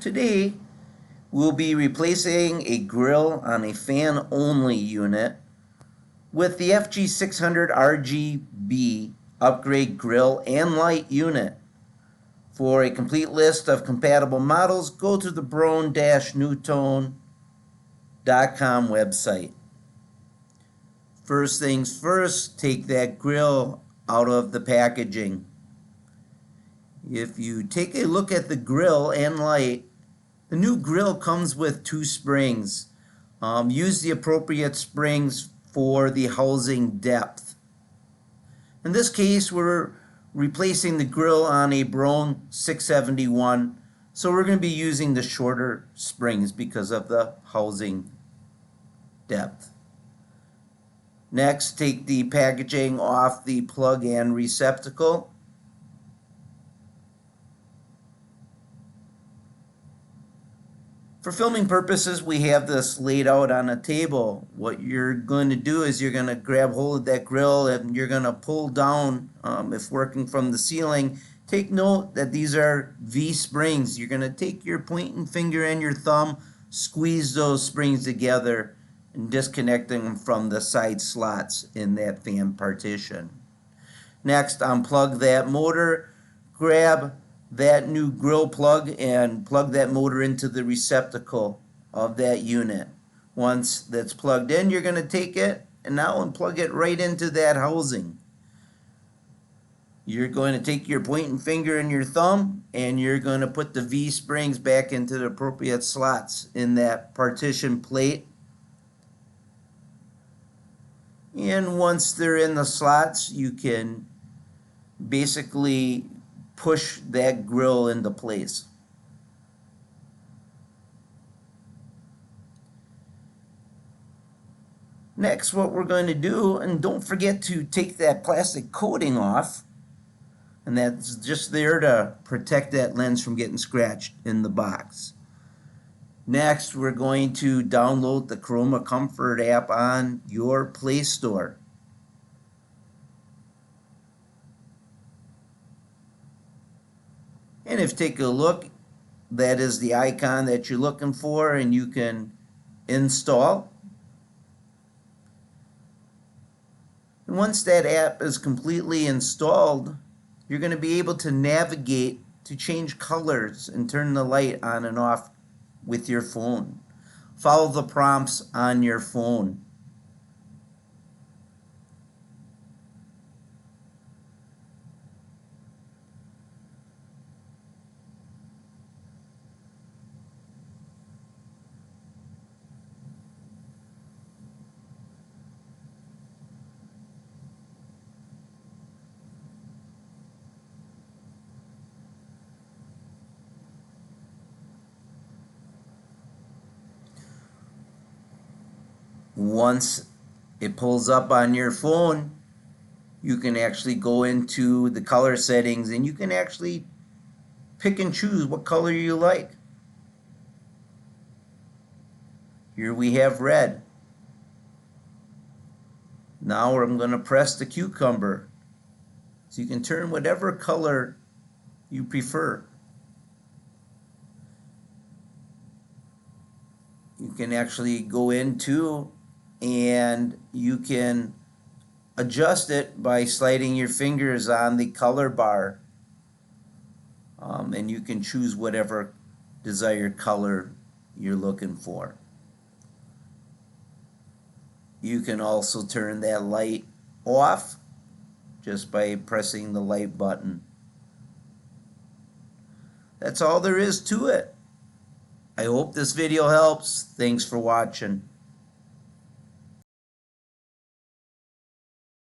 Today we'll be replacing a grill on a fan-only unit with the FG600RGB upgrade grill and light unit. For a complete list of compatible models, go to the Broan-NuTone.com website. First things first, take that grill out of the packaging. If you take a look at the grill and light, the new grill comes with 2 springs. Use the appropriate springs for the housing depth. In this case, we're replacing the grill on a Broan 671, so we're going to be using the shorter springs because of the housing depth. Next, take the packaging off the plug and receptacle. For filming purposes, we have this laid out on a table. What you're going to do is you're going to grab hold of that grill and you're going to pull down, if working from the ceiling. Take note that these are V springs. You're going to take your pointing finger and your thumb, squeeze those springs together, and disconnecting them from the side slots in that fan partition. Next, unplug that motor, grab that new grill plug and plug that motor into the receptacle of that unit. Once that's plugged in, you're going to take it and now unplug it right into that housing. You're going to take your pointing finger and your thumb and you're going to put the V springs back into the appropriate slots in that partition plate. And once they're in the slots, you can basically push that grill into place. Next, what we're going to do, and don't forget to take that plastic coating off, and that's just there to protect that lens from getting scratched in the box. Next, we're going to download the ChromaComfort app on your Play Store. And if you take a look, that is the icon that you're looking for, and you can install. And once that app is completely installed, you're going to be able to navigate to change colors and turn the light on and off with your phone. Follow the prompts on your phone. Once it pulls up on your phone, you can actually go into the color settings and you can actually pick and choose what color you like. Here we have red. Now I'm going to press the cucumber. So you can turn whatever color you prefer. You can actually go into and you can adjust it by sliding your fingers on the color bar, and you can choose whatever desired color you're looking for. You can also turn that light off just by pressing the light button. That's all there is to it. I hope this video helps. Thanks for watching.